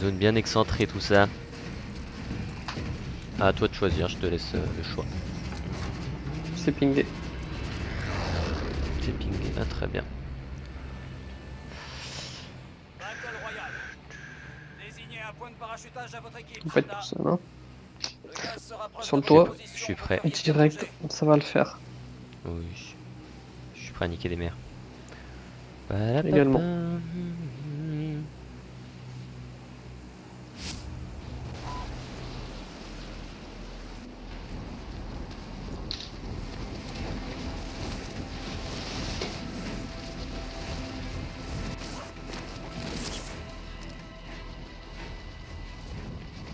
Zone bien excentrée, tout ça. À toi de choisir, je te laisse le choix. C'est pingé. C'est pingé, ah, très bien. Battle Royale. Désignez un point de parachutage à votre équipe. Vous faites tout Soldats. seul, hein. Le gaz sera proche Sur de le votre toit. position Je suis pour prêt. faire guetter le Direct, danger. ça va le faire. Oui, je suis prêt à niquer des mers. Également.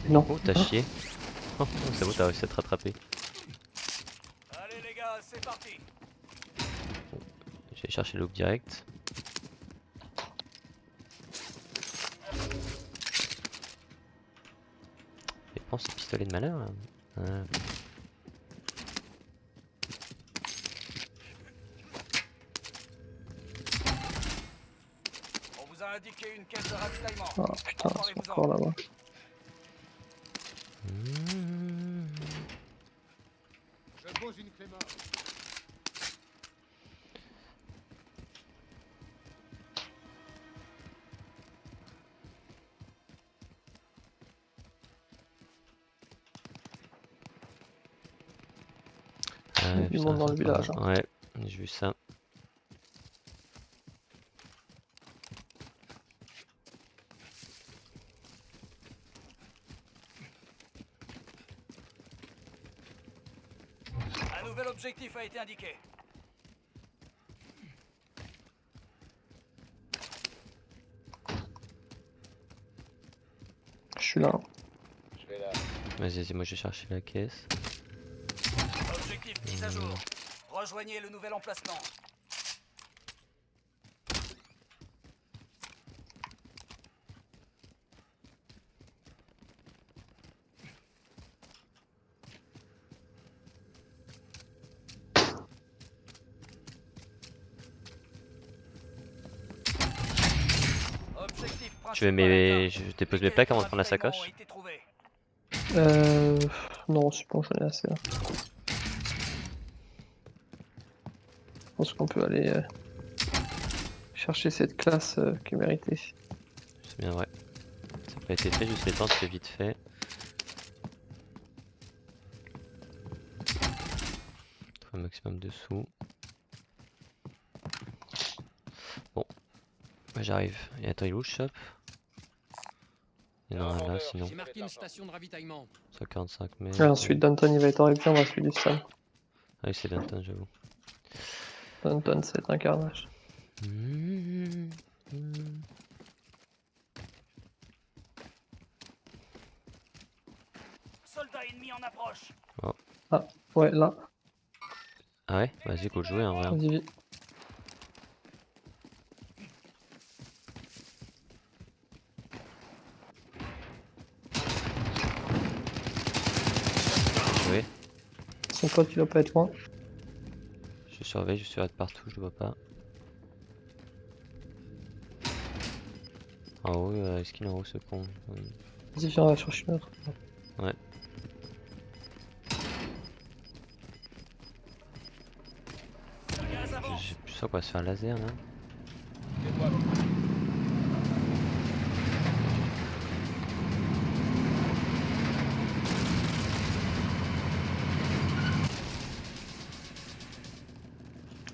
Non. Oh, t'as chié. Oh, c'est bon, t'as réussi à te rattraper. Allez les gars, c'est parti. Je vais chercher l'oak direct. Et pense ce pistolet de malheur là. Ah. On vous a indiqué une caisse de ravitaillement. Ah putain, c'est encore là-bas. Je pose une clé morte. Ah, Du putain, monde dans le c'est village, pas- Ouais, j'ai vu ça. Un nouvel objectif a été indiqué. Je suis là. Je vais là. Vas-y, moi je vais chercher la caisse. Objectif mis à jour. Rejoignez le nouvel emplacement. Objectif Tu veux principal atteint. je dépose mes plaques avant de prendre la sacoche? A été trouvé. Euh... Non, c'est bon, j'en ai assez là. Je pense qu'on peut aller chercher cette classe qui est méritée. C'est bien vrai. Ça n'a pas été fait, juste les temps, c'est vite fait. Trouver un maximum de sous. Bon. Bah, j'arrive. Et attends, il est où le shop? Il y en a un là, sinon. J'ai marqué une station de ravitaillement. 145 mètres. Ah, celui de Danton il va être horrible, on va celui du Stan. Ah oui, c'est Danton, j'avoue. Danton, c'est un carnage. Soldat ennemi en approche. Ouais, là. Ah ouais? Vas-y, go jouer en vrai. Vas-y, vite. Jouer. Son pote, il doit pas être loin. Je surveille, je surveille de partout, je le vois pas. En haut, est-ce qu'il est en haut ce con? Vas-y, viens, on va chercher une autre. Ouais. Le gaz avance. J'ai plus sûr qu'on va se faire laser là.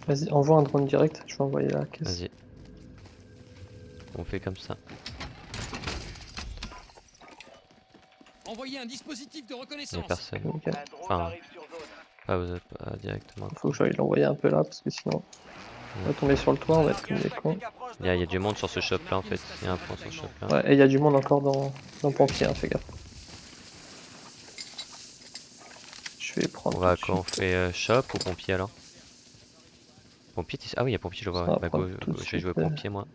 Vas-y, envoie un drone direct, je vais envoyer la caisse. Vas-y. On fait comme ça. Envoyez un dispositif de Il n'y a reconnaissance. personne. Nickel. Un drone Enfin, arrive sur zone. pas directement. Faut que j'aille l'envoyer un peu là, parce que sinon on va tomber sur le toit, on va être comme des cons. Il y a du monde sur ce shop là en fait. Il y a un point sur ce shop là. Ouais, et il y a du monde encore dans Pompier, hein, fais gaffe. Je vais prendre. On va tout de quoi? On suite. fait shop ou pompier alors? Pompier, ah oui, il y a pompier, je le vois. Ça Ouais. va Bah prendre go, tout de je vais suite, jouer pompier moi.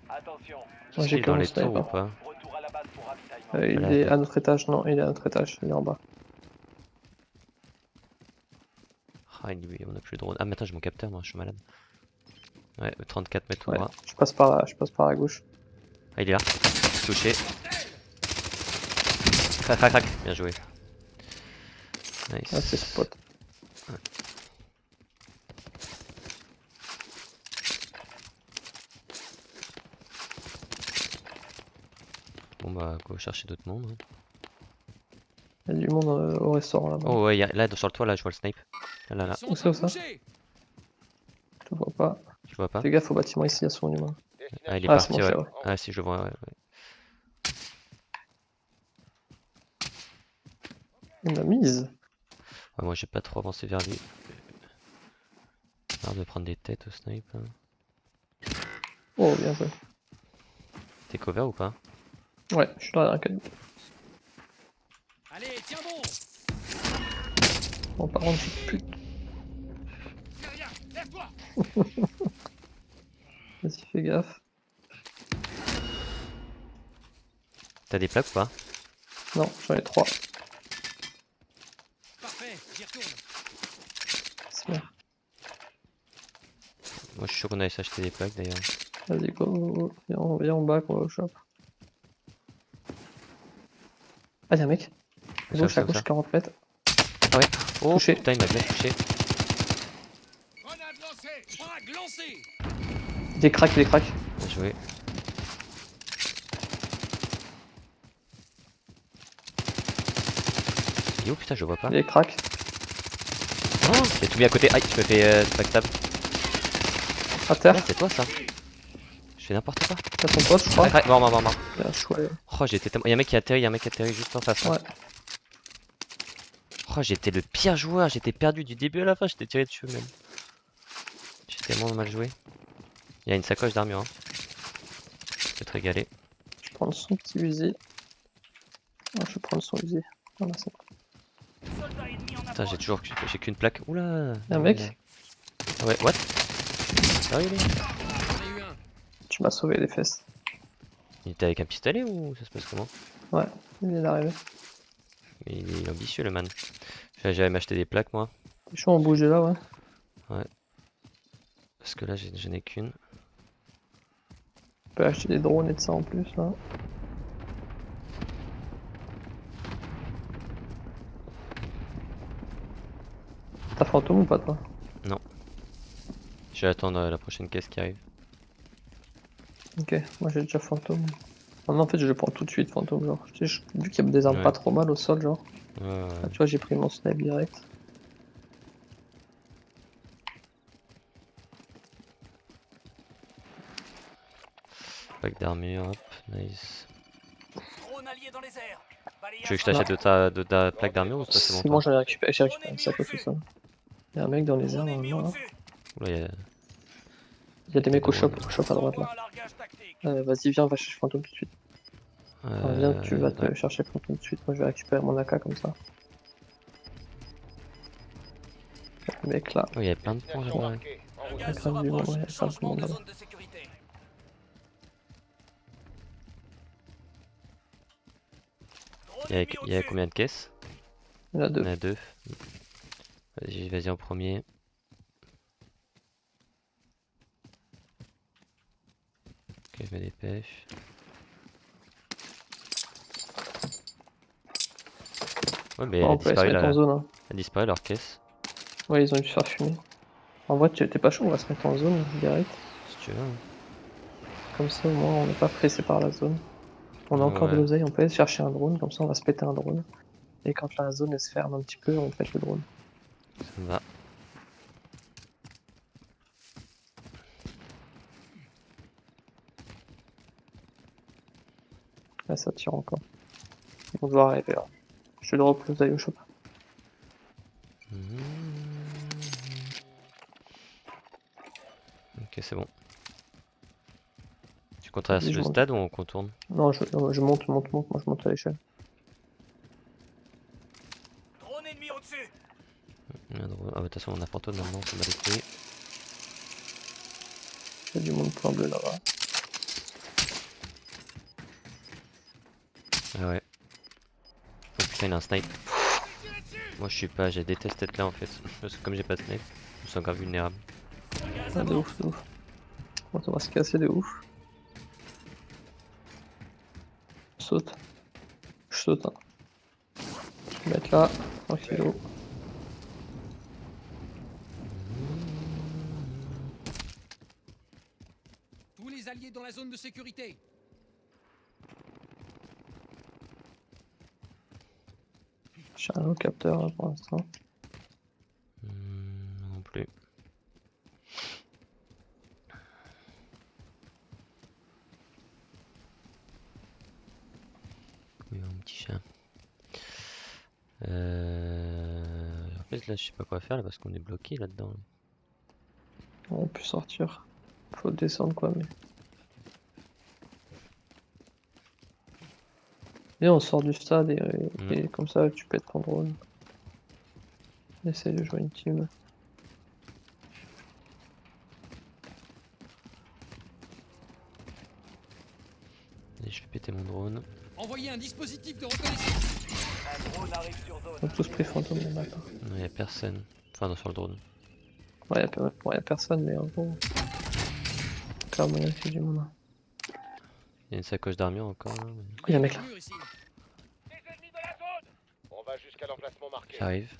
Attention. Moi, Est-ce j'ai qu'il est dans que mon les tours ou sniper. pas? Retour à la base pour ravitaillement. Il Voilà. est à notre étage, non, il est à notre étage, il est en bas. Ah, on a plus le drone. Ah, mais attends, j'ai mon capteur, moi, je suis malade. Ouais, 34 mètres tout Ouais, droit. je passe par la gauche. Ah, il est là. Touché. crac, crac, crac. Bien joué. Nice. Ah, c'est spot. Bon bah, go chercher d'autres mondes. Hein. Il y a du monde au restaurant là-bas. Oh ouais, là sur le toit, là, je vois le snipe. Là, là. Ils sont en Où train ça, de où ça bouger. Je te vois pas. Tu vois pas? Fais gaffe au bâtiment ici, il y a son humain. Ah, il est Ah, c'est parti, mon ouais. cher, ouais. Ah, si, je le vois, ouais. Il m'a mise. Ouais, moi, j'ai pas trop avancé vers lui. Marre de prendre des têtes au snipe. Hein. Oh, bien joué. T'es cover ou pas? Ouais, je suis derrière un cadeau. Allez, tiens bon. Bon, par contre, j'ai plus. Derrière, lève-toi. Vas-y, fais gaffe. T'as des plaques ou pas? Non, j'en ai 3. Parfait, j'y retourne. C'est bien. Moi, je suis sûr qu'on allait s'acheter des plaques d'ailleurs. Vas-y, go. Viens en bas, qu'on va au shop. Ah, y'a un mec. Où Gauche, ça, à où gauche, ça 40 mètres. Ah ouais. Oh Touché. putain, il m'a bien touché. Grenade lancée. Frag lancé. Il est crack, il est crack. Bien joué. Il est où putain, je le vois pas. Il est crack. Oh, j'ai tout mis à côté. Aïe, je me fais backstab. À terre. Ah, c'est toi ça. Je fais n'importe quoi. T'as ton pote, je crois. Crac, crac, mort, mort, mort, mort. Bien chouette. Oh, j'étais tellement. Y'a un mec qui a atterri, juste en face. Là. Ouais. Oh, j'étais le pire joueur, j'étais perdu du début à la fin, j'étais tiré dessus même. J'ai tellement mal joué. Il y a une sacoche d'armure. Hein. Je vais te régaler. Je vais prendre son petit fusil. Ah, je vais prendre son fusil. Voilà, c'est bon. Soldat ennemi en Putain, approche. j'ai qu'une plaque. Oula. Y'a un mec. Ah ouais, what? Ah, il est. J'en ai eu un. Tu m'as sauvé les fesses. Il était avec un pistolet ou ça se passe comment? Ouais, il est arrivé. Mais il est ambitieux le man. J'allais m'acheter des plaques moi. T'es chaud en bouger là, ouais. Parce que là je n'ai qu'une. Tu peux acheter des drones et de ça en plus là. T'as fantôme ou pas toi? Je vais attendre la prochaine caisse qui arrive. Ok, moi j'ai déjà fantôme. Ah non, en fait je le prends tout de suite fantôme genre. Vu qu'il y a des armes Ouais. pas trop mal au sol genre. Ouais. Ah, tu vois j'ai pris mon snipe direct. Plaque d'armure, hop, nice. Drone allié dans les airs. Balayage Tu veux que je t'achète de ta plaque d'armure ou ça c'est bon C'est toi? bon, j'ai récupéré ça tout ça. Il y a un mec dans les airs drone ennemi normalement là. au-dessus. Oula, Il y a des mecs au shop à droite Envoie là. un largage tactique. Vas-y viens, on va chercher fantôme tout de suite. Enfin, viens, tu vas te chercher fantôme tout de suite. Moi je vais récupérer mon AK comme ça. Le mec là. Oh, il y avait plein de points Destination là-bas. marquée. En Le route. gaz se grave du rapproche. monde, ouais, grave du Changement monde, de là-bas. zone de sécurité. Drone ennemi Il y a au-dessus. combien de caisses? Il y en a Il y deux. en a deux. Vas-y en premier. Ok, je me dépêche. Ouais, mais elle On a peut aller se disparu, mettre en zone. Hein. elle a disparu leur caisse, Ouais, ils ont dû se faire fumer. En vrai, t'es pas chaud, on va se mettre en zone direct. si tu veux. Hein. Comme ça, au moins, on n'est pas pressé par la zone. On a encore de Ouais. l'oseille, on peut aller chercher un drone, comme ça, on va se péter un drone. Et quand la zone elle se ferme un petit peu, on pète le drone. Ça me va. Là, ça tire encore. On doit arriver là. Je te drop l'oseille au shop. Ok, c'est bon. Tu comptes traverser Vas-y, je le monte. stade ou on contourne? Non, je monte, moi je monte à l'échelle. Drone ennemi au-dessus. Ah, de toute façon, on a fantôme maintenant, on va les couilles. Il y a du monde point bleu là-bas. Ah ouais. Oh putain, il a un snipe. Moi je suis pas, j'ai détesté être là en fait. Parce que comme j'ai pas de snipe, je me sens grave vulnérable. Le gaz Ah, de avance. ouf, de ouf. Bon, ça va se casser de ouf. Je saute. Je saute, hein. Je vais mettre là, tranquillou. Tous les alliés dans la zone de sécurité. J'ai un autre capteur là, pour l'instant. Non plus. Oui, un petit chat. En fait, là, je sais pas quoi faire là, parce qu'on est bloqué là-dedans. On peut sortir. Faut descendre quoi, mais. Et on sort du stade et comme ça tu peux être ton drone. Essaye de jouer une team. Et je vais péter mon drone. Envoyez un dispositif de reconnaissance. Un drone arrive sur zone. On a tous pris fantôme les matin. Non, y a personne. Enfin, non, sur le drone. Ouais, y a personne, mais en gros. Clairement, il y a que du monde. Il y a une sacoche d'armure encore là. Mais... Il y a un mec là. Mur ici. Des ennemis de la zone. On va jusqu'à l'emplacement marqué. J'arrive.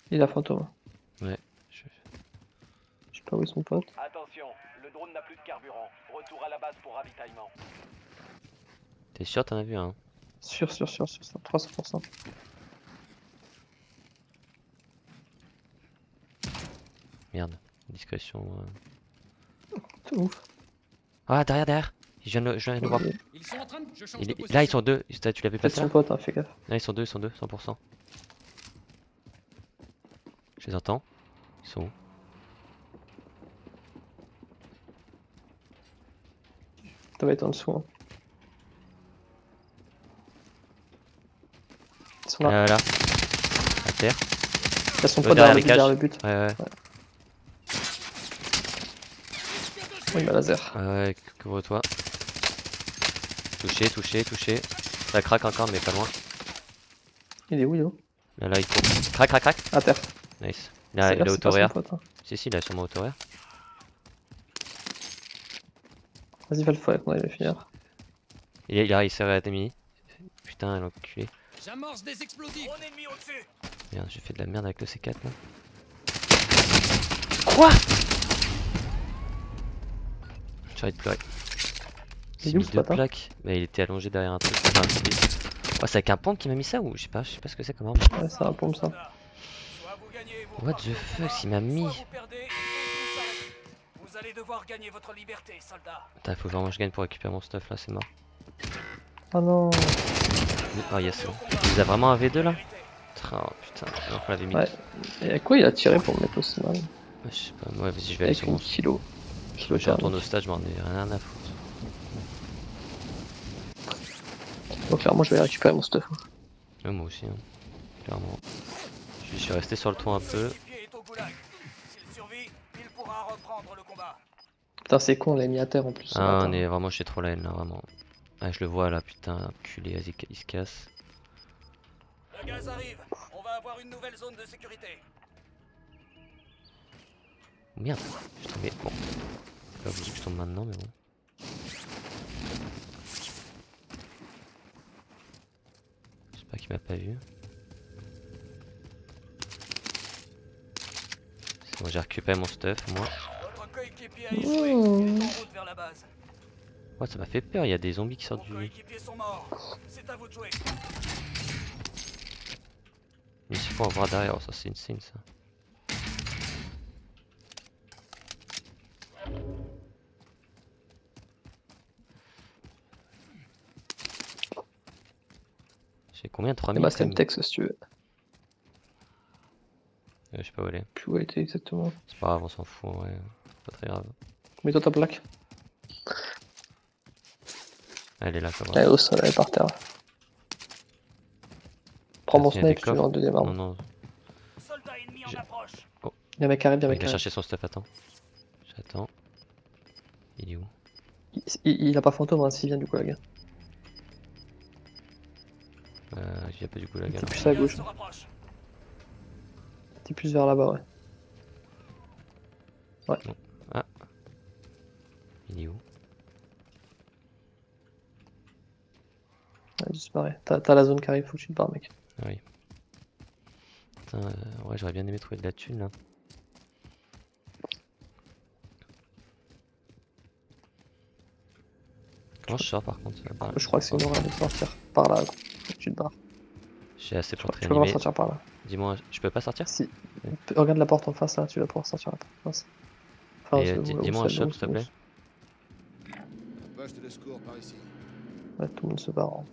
Il a fantôme. Je- Je sais pas où est son pote. Attention, le drone n'a plus de carburant. Retour à la base pour ravitaillement. T'es sûr, t'en as vu un? Sûr, 300%. Merde. Discrétion. C'est ouf. Ah, derrière! Je viens de le voir. Il Ils sont en train de... Je change Il de est- position. Là, ils sont deux. Tu l'as vu Peut-être passer son là? pote, hein, fais gaffe. Là, ils sont deux, 100%. Je les entends. Ils sont où? Ça va être en dessous. Hein. Ils sont là. Là. À terre. Il y a son pote derrière les derrière cages. le but. Ouais. Oh, il m'a laser. Ouais, couvre-toi. Touché. Ça craque encore, mais pas loin. Il est où, il est où? Là, il court. Crac. À terre. Nice. C'est Là, il là, est c'est pas son auto-réa. pote, hein. Si, il a sûrement auto-réa. Vas-y, va le fouet, on va le finir. Il s'est réadmis. Putain, l'enculé. J'amorce des explosifs. Drone ennemi au-dessus. Merde, j'ai fait de la merde avec le C4 là. Quoi? J'ai envie de pleurer. Il est J'ai où, mis ce deux bâtard plaques. Mais il était allongé derrière un truc. Enfin, oh, c'est avec un pompe qui m'a mis ça ou je sais pas ce que c'est comme arme. Ouais, c'est un pompe ça. Soit vous gagnez, vous What repartez the au fuck, combat, il m'a mis. soit vous perdez et tout s'arrête. Vous allez devoir gagner votre liberté, soldat. Putain, faut vraiment que je gagne pour récupérer mon stuff là, c'est mort. Oh non. Oh yes, c'est bon. Il nous a vraiment un V2 là? Oh putain, alors qu'on l'avait mis. Ouais. Et à quoi il a tiré pour me mettre aussi mal? Je sais pas, ouais, vas-y, je vais aller Avec sur une mon. kilo. Je retourne au stade, je m'en ai rien à foutre. Donc clairement je vais aller récupérer mon stuff. Ouais, moi aussi, hein. Clairement. Je suis resté sur le toit un peu. Votre équipier est au goulag. S'il survit, il pourra reprendre le combat. Putain c'est con, on l'a mis à terre en plus. ce Ah, matin. on est vraiment chez trop la haine là, vraiment. Ah, je le vois là, putain, enculé, vas-y, il se casse. Le gaz arrive. On va avoir une nouvelle zone de sécurité. Merde, je suis tombé. Bon, c'est pas obligé que je tombe maintenant, mais bon. J'espère qu'il m'a pas vu. C'est bon, j'ai récupéré mon stuff, moi. Votre coéquipier a échoué. Il est en route vers la base. Oh, ça m'a fait peur, il y a des zombies qui Vos sortent du. coéquipiers sont morts. C'est à vous de jouer. Mais il faut en voir derrière, ça c'est insane ça. J'ai combien? Et 3000 bah quand c'est même. un texte si tu veux. Je sais pas où elle est. Plus où elle était exactement. C'est pas grave, on s'en fout, ouais. Pas très grave. Mets-toi ta plaque. Elle est là, ça va. Elle est au sol, elle est par terre. Prends mon Il y a des snipe, tu veux en coffres. deuxième Non, arme. non, Soldat ennemi en J'ai- approche. Il y a un mec qui arrive, il y a un mec il qui va arrive. chercher son stuff, attends. J'attends. Il est où? Il a pas fantôme hein, s'il vient du coup la gars. Il y a pas du coup la C'est galère. plus à Le gaz gauche. se rapproche. T'es plus vers là-bas ouais. Il est où? a dû se barrer. T'as la zone qui arrive, faut que tu te barres, mec. Ah oui. Putain, ouais, j'aurais bien aimé trouver de la thune là. Comment je sors par contre par là Je crois que c'est une horreur de sortir par là. Faut que tu te barres. J'ai assez pour te Tu peux vraiment réanimer. sortir par là. Dis-moi, je peux pas sortir? Si. Regarde la porte en face là, tu vas pouvoir sortir la porte en face. Enfin, Et dis-moi un shop où s'il te plaît. Un poste de secours par ici. Ouais, tout le monde se barre. Hein.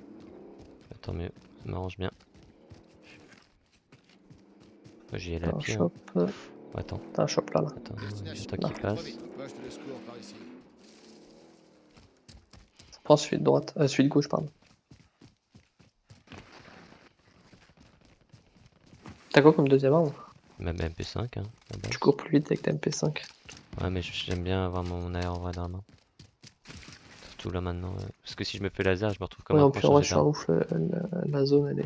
Tant mieux, ça m'arrange bien. Moi j'y ai T'as la un pied. Hein. shop. Attends, T'as un shop là. attends, Destination. j'attends qu'il passe. Un poste de secours par ici. Prends celui de droite. Celui de gauche, pardon. T'as quoi comme deuxième arme? Même MP5 hein, à la base. Tu cours plus vite avec ta MP5. Ouais mais j'aime bien avoir mon AR en vrai dans la main. Surtout là maintenant. Parce que si je me fais laser, je me retrouve comme Ouais, un en con plus, en vrai, changer je suis un d'arme. ouf. La zone,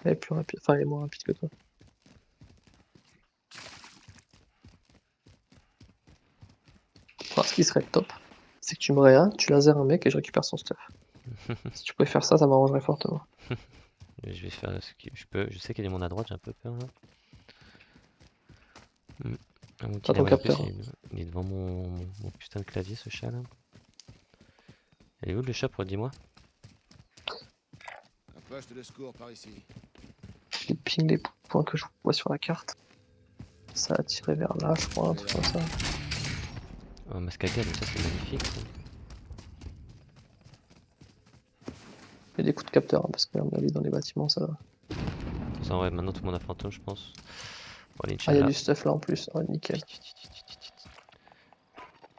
elle est plus rapide. Enfin, elle est moins rapide que toi. Alors, ce qui serait top, c'est que tu me réas, tu laser un mec et je récupère son stuff. Si tu pouvais faire ça, ça m'arrangerait fortement. Je vais faire ce que je peux. Je sais qu'il est mon à droite, j'ai un peu peur là. Ah, mon petit T'as ton Dawel, en plus, capteur. il est devant mon putain de clavier ce chat là. Elle est où le chat pour dis-moi? Un poste de secours par ici. Je ping les points que je vois sur la carte. Ça a tiré vers là, je crois, un truc comme ça. Oh Mascaga, mais ça c'est magnifique ça. Et des coups de capteur, hein, parce que à mon avis dans les bâtiments ça va. En vrai, maintenant tout le monde a fantôme je pense. Bon allez, Ah, il y a Inch'Allah. du stuff là en plus, oh, nickel.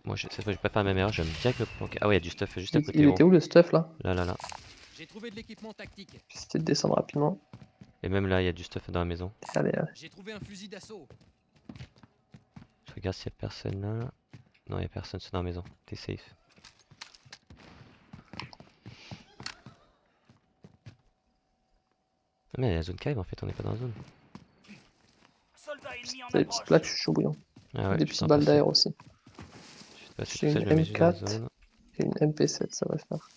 Moi cette fois je vais pas faire la même erreur, je vais me direct le planquer. Ah ouais, il y a du stuff juste à côté. Il était où le stuff là? Là là là. J'ai trouvé de l'équipement tactique. J'essaie de descendre rapidement. Et même là, il y a du stuff dans la maison. Allez, J'ai trouvé un fusil d'assaut. Je regarde s'il y a personne là. Non, il y a personne, c'est dans la maison. T'es safe. Ah mais il y a la zone cave en fait, on est pas dans la zone. Soldat ennemi en t'as des petites approche. plaques, je suis chaud bouillant. Ah ouais, Des je petites t'en balles passe. d'air aussi. Je te passe J'ai tout ça, une je me mets juste dans la M4. zone. Et une MP7, ça va faire.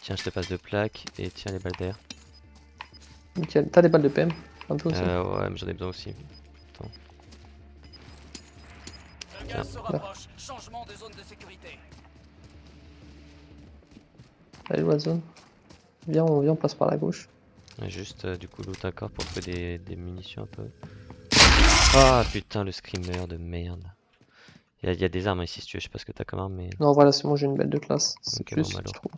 Tiens, je te passe 2 plaques et tiens les balles d'air. Nickel. T'as des balles de PM? Un peu aussi. Ouais, mais j'en ai besoin aussi. Le gaz se rapproche. Changement de zone de sécurité. Allez, où la zone? Viens, on passe par la gauche. Ouais, juste du coup loot un corps pour trouver des munitions un peu. Ah putain, le screamer de merde. Il y a des armes ici si tu veux, je sais pas ce que t'as comme arme, mais Non, voilà, c'est bon, j'ai une belle de classe. C'est Ok, plus bon, si bah, tu alors. trouves.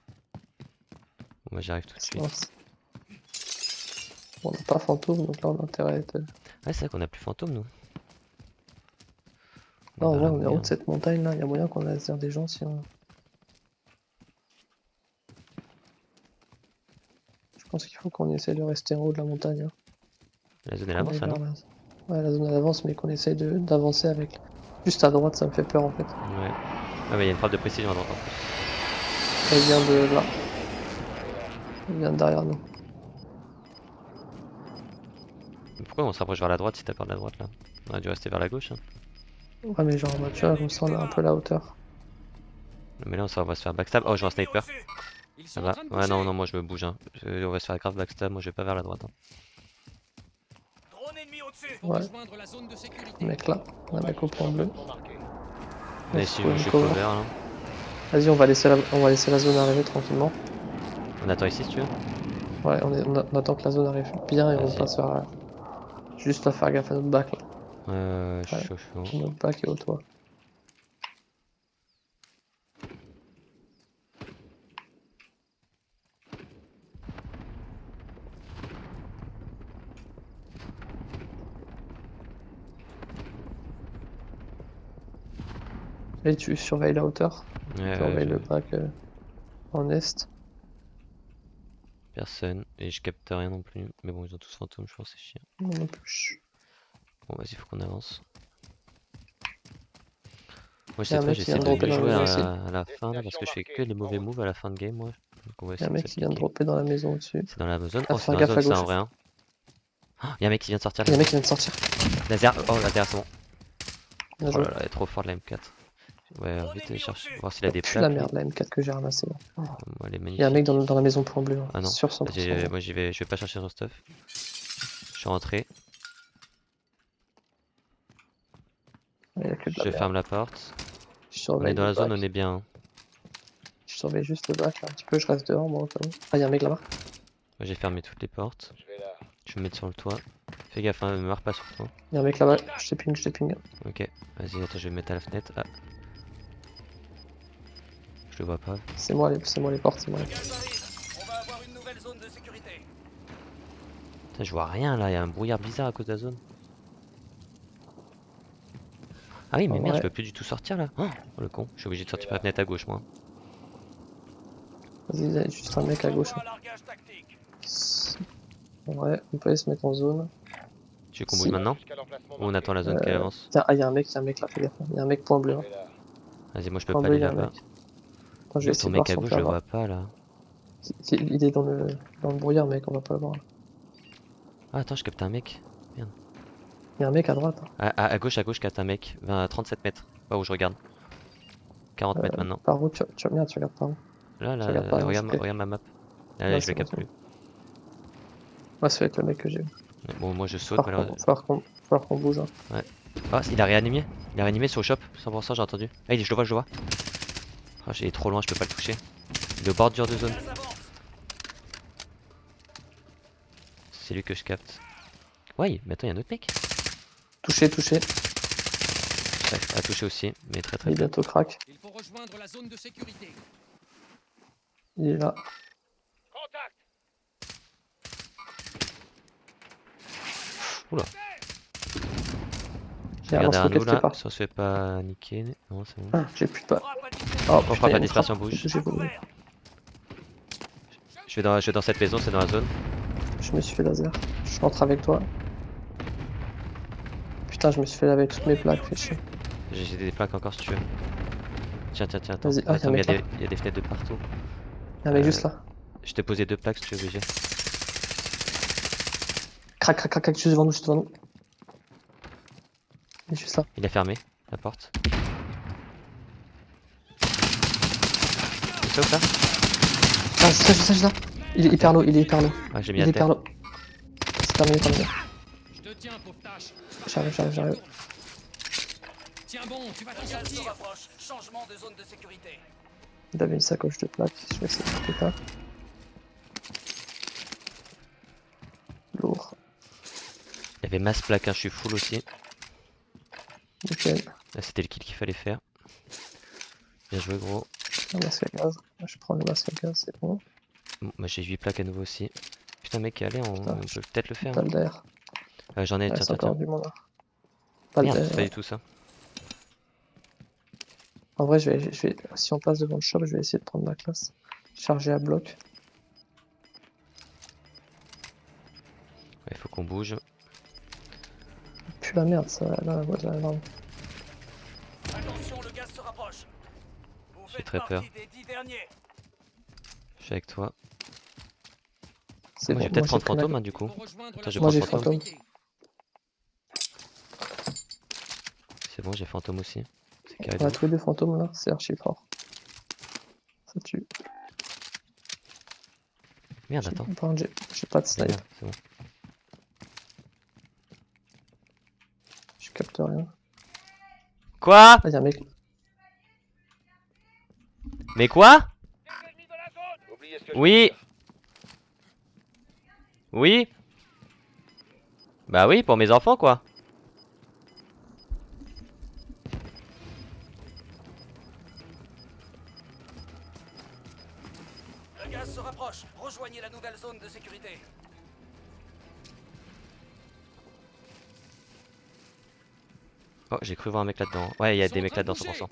bon, moi j'arrive tout de suite. Bon, on n'a pas fantôme, donc là on a intérêt à être. Ouais, c'est vrai qu'on a plus fantôme nous. Non, dans ouais, la on est en haut de merde. cette montagne là, il y a moyen qu'on laisse dire des gens si on. Je pense qu'il faut qu'on essaye de rester en haut de la montagne. Hein. La zone elle Qu'on avance aille là, vers non? Ouais, la zone elle avance, mais qu'on essaye d'avancer avec. Juste à droite, ça me fait peur en fait. Ouais. Ah, mais il y a une frappe de précision à droite en plus. Elle vient de là. Elle vient de derrière nous. Mais pourquoi on se rapproche vers la droite si t'as peur de la droite là? On a dû rester vers la gauche. Hein. Ouais, mais genre, bah, tu vois, comme ça on a un peu la hauteur. Mais là on va se faire backstab. Oh, je vois un sniper. Au-dessus. Ils sont Ah en bah. train de Ouais, non, bouger. non, moi je me bouge. Hein. On va se faire grave backstab. Moi je vais pas vers la droite. Hein. Drone ennemi au-dessus. Faut Ouais. rejoindre la zone de sécurité. Mec là, un mec au point bleu. Mais se si trouve je une suis cover. cover là. Vas-y, on va laisser la zone arriver tranquillement. On attend ici si tu veux. Ouais, on attend que la zone arrive bien et on Vas-y. passe vers là. Juste à faire gaffe à notre back là. Je suis chaud. Notre back est au toit. Et tu surveilles la hauteur. Surveille le back en est. Personne. Et je capte rien non plus. Mais bon, ils ont tous fantômes, je pense, c'est chiant. Non plus. Bon, vas-y, faut qu'on avance. Moi, Y a un cette fois, mec qui j'essaie vient de de dropper mieux dans la jouer maison aussi. à la fin là parce que je fais que les mauvais moves à la fin de game, moi. Donc, on va Y a essayer un de mec qui vient de s'appliquer. dropper dans la maison au-dessus. C'est dans la zone. Ah, Oh, faut c'est dans faire la gaffe zone, à ça en gauche. vrai. Hein. Oh, y a un mec qui vient de sortir Y a là. un mec qui vient de sortir. Laser. Oh, laser, c'est bon. Bien Oh joué. là là, elle est trop forte la M4. Ouais, On vite, est mis cherche. au-dessus. Voir s'il a des Pue la plaques. lui. merde, la M4 que j'ai ramassée là. Oh. Moi, elle est Il y a un mec magnifique. dans la maison point bleu, hein. Ah non. Sur Vas-y, 100%. moi j'y vais. Je vais pas chercher son stuff. Je suis rentré. Il y a que de la Je merde. ferme la porte. Je On est surveille dans le la zone, bac. on est bien. Hein. Je surveille juste le bac là un petit peu, je reste dehors moi au cas où. Ah, il y a un mec là-bas. Moi, j'ai fermé toutes les portes. Je vais là. Je vais me mettre sur le toit. Fais gaffe, hein, me marre pas sur toi. Il y a un mec là-bas, je te ping, je te ping. Ok, vas-y, attends, je vais me mettre à la fenêtre. Ah. Je le vois pas. C'est moi les portes, c'est moi les Le gaz arrive. On va avoir une nouvelle zone de sécurité. Putain, je vois rien là, il y a un brouillard bizarre à cause de la zone. Ah oui, mais merde, Ouais. je peux plus du tout sortir là. Oh, le con, je suis obligé de sortir par la fenêtre à gauche, moi. Vas-y, il y a juste un mec à gauche. Envoie un largage tactique. Ouais, on peut aller se mettre en zone. Tu veux qu'on Si. bouge maintenant Jusqu'à l'emplacement ou on attend la zone Euh, qu'elle avance? Tiens, ah, il y a un mec là, fais gaffe. Il y a un mec point bleu. Je Hein. vais là. Vas-y, moi je peux Point pas bleu, aller il y a un là-bas. mec. Attends, je vais Mais ton essayer de voir mec à si on gauche, peut je le avoir. vois pas là. Il est dans le brouillard, mec, on va pas le voir. Là. Ah, attends, je capte un mec. Il y a un mec à droite. Hein. À gauche, capte un mec. 37 mètres. Pas où je regarde. 40 mètres maintenant. Par où merde, tu regardes par où? Là, je regarde pas, non, regarde, c'est ok. regarde ma map. Ah, Ouais, là, je c'est le bon, capte c'est plus. Ouais, c'est avec le mec que j'ai eu. Bon, moi je saute, malheureusement. Falloir qu'on bouge. Hein. Ah, il a réanimé. Il a réanimé sur le shop. 100%, j'ai entendu. Ah, je le vois, je le vois. Ah, il est trop loin, je peux pas le toucher. Il est au bordure de zone. Gaz avance. C'est lui que je capte. Ouais, mais attends, il y a un autre mec. Touché. Ouais, à toucher aussi, mais très Il très est peu. bientôt crack. Il faut rejoindre la zone de sécurité. Il est là. Contact. Oula. Il y a un Regardez un lance-roquette nous qui là, part. si on se fait pas niquer. Non, c'est bon. Ah, j'ai plus de pas. Frappe à Oh, On frappe putain, la on dispersion, frappe. bouge. Bougez-vous. couvert. Je vais dans cette maison, c'est dans la zone. Je me suis fait laser. Je rentre avec toi. Putain, je me suis fait laver toutes mes plaques, fais chier. J'ai des plaques encore si tu veux. Tiens, attends. Vas-y, ah, Attends, y a un mais mec là. il y a des fenêtres de partout. Il y a un mec juste là. Je t'ai posé 2 plaques si tu es obligé. Crac, juste devant nous, Il est juste là. Il a fermé la porte. C'est ça ou pas? Ah, c'est ça, juste là. Il est hyper low, Ouais, j'ai mis Il à est hyper terre. low. C'est terminé. Je te tiens, pauvre tâche. J'arrive. Tiens bon, tu vas t'en Le gaz se sortir. rapproche. Changement de zone de sécurité. Il avait une sacoche de plaques. Je vais essayer de péter ça. Lourd. Il y avait masse plaque, hein, je suis full aussi. Nickel. Là, c'était le kill qu'il fallait faire. Bien joué, gros. Un masque à gaz. Je prends le masque à gaz, c'est bon. Bon, bah, j'ai 8 plaques à nouveau aussi. Putain, mec, allez, on Putain, peut peut-être le faire. Pas d'air. J'en ai, Il reste tiens. encore du monde là. Pas Merde, c'est d'air. pas du tout ça. En vrai, je vais, si on passe devant le shop, je vais essayer de prendre ma classe. Charger à bloc. Il faut qu'on bouge. Puis la merde, ça, là, la voie de l'alarme. Attention, le gaz se rapproche. Vous J'ai faites très partie peur. des 10 derniers. Je suis avec toi. C'est Moi, je vais bon, peut-être j'ai prendre pris la- fantôme, hein, du Il coup. faut rejoindre Attends, la je Moi, zone j'ai de fantôme. sécurité. C'est bon, j'ai fantôme aussi. C'est carré On a de ouf. tous les deux fantômes là, c'est archi fort. Ça tue. Merde, attends. Par contre, j'ai pas de C'est snipe, bien, c'est bon. je capte rien. Quoi? Ah, y'a un mec. Mais quoi? Des ennemis dans la zone. Oubliez ce que Oui. je veux dire. Oui? Bah oui, pour mes enfants, quoi. Le gaz se rapproche. Rejoignez la nouvelle zone de sécurité. Oh, j'ai cru voir un mec là-dedans. Ouais, il y a Ils sont des en mecs train de là-dedans, bouger. 100%.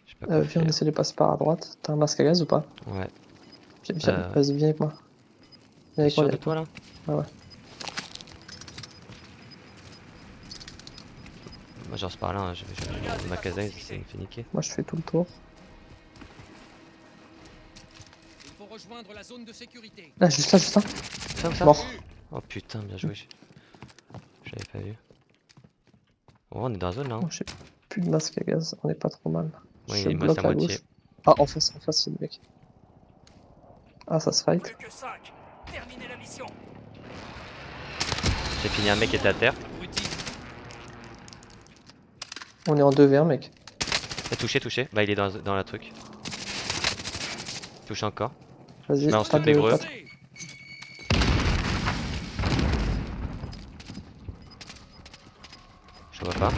Je sais pas quoi Viens, on faire. essaie de passer par à droite. T'as un masque à gaz ou pas? Ouais. Viens, vas-y, viens avec moi. Viens T'es avec sûr moi, de viens avec toi, là? moi. Ouais. Moi, genre, c'est par là, hein. Ma casaille, c'est fait niquer. Moi, je fais tout le tour. Il faut rejoindre la zone de sécurité. Là, juste là. Ça ou ça? Mort. Oh putain, bien joué. J'avais pas vu. Oh, on est dans la zone là. Hein. Oh, j'ai plus de masque à gaz, on est pas trop mal. Ouais, Je il me bloque reste à à moitié. gauche. Ah, en face, il y a le mec. Ah, ça se fight. Plus que 5. Terminez la mission. J'ai fini un mec qui était à terre. Abruti. On est en 2v1, mec. Touché, touché. Bah, il est dans la truc. Touché encore. Vas-y, Balance pas toutes les de. greux. Pas de- Avancez. Je le vois pas.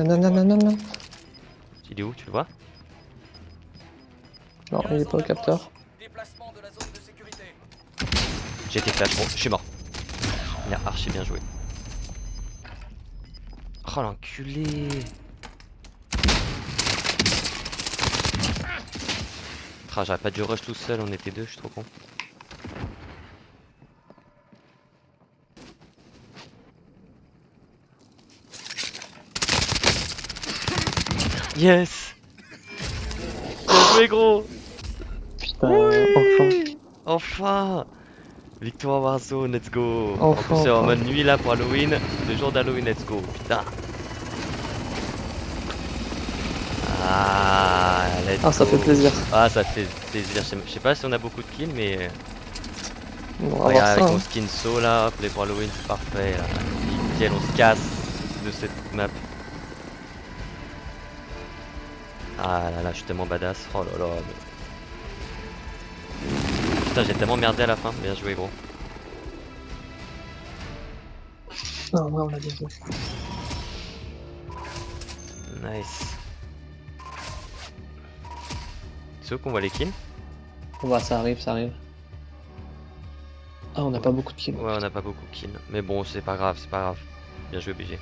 Non, non, non, non, non. Il est où? Tu le vois? Non, il est pas au capteur. Déplacement de la zone de sécurité. J'ai été flash. Bon, je suis mort. Il a archi bien joué. Oh l'enculé! Ah, j'aurais pas dû rush tout seul, on était deux, je suis trop con. Yes! Bien joué gros! Putain, enfin. Enfin! Victoire Warzone, let's go! Enfin, En plus c'est en enfin. mode nuit là pour Halloween, le jour d'Halloween, let's go! Putain! Ah, let's Ah, ça go. fait plaisir. Ah, ça fait plaisir. Je sais pas si on a beaucoup de kills, mais On va voir regarde ça. avec Hein. mon skin saut là, play pour Halloween, c'est parfait. Là. Nickel, on se casse de cette map. Ah là là, je suis tellement badass. Oh là là. Putain, j'ai tellement merdé à la fin. Bien joué, gros. Non, ouais, on l'a bien joué. Nice. C'est où qu'on voit les kills? Bah, ça arrive, ça arrive. Ah, on n'a pas beaucoup de kills. Ouais, on n'a pas beaucoup de kills. Mais bon, c'est pas grave, c'est pas grave. Bien joué, BG.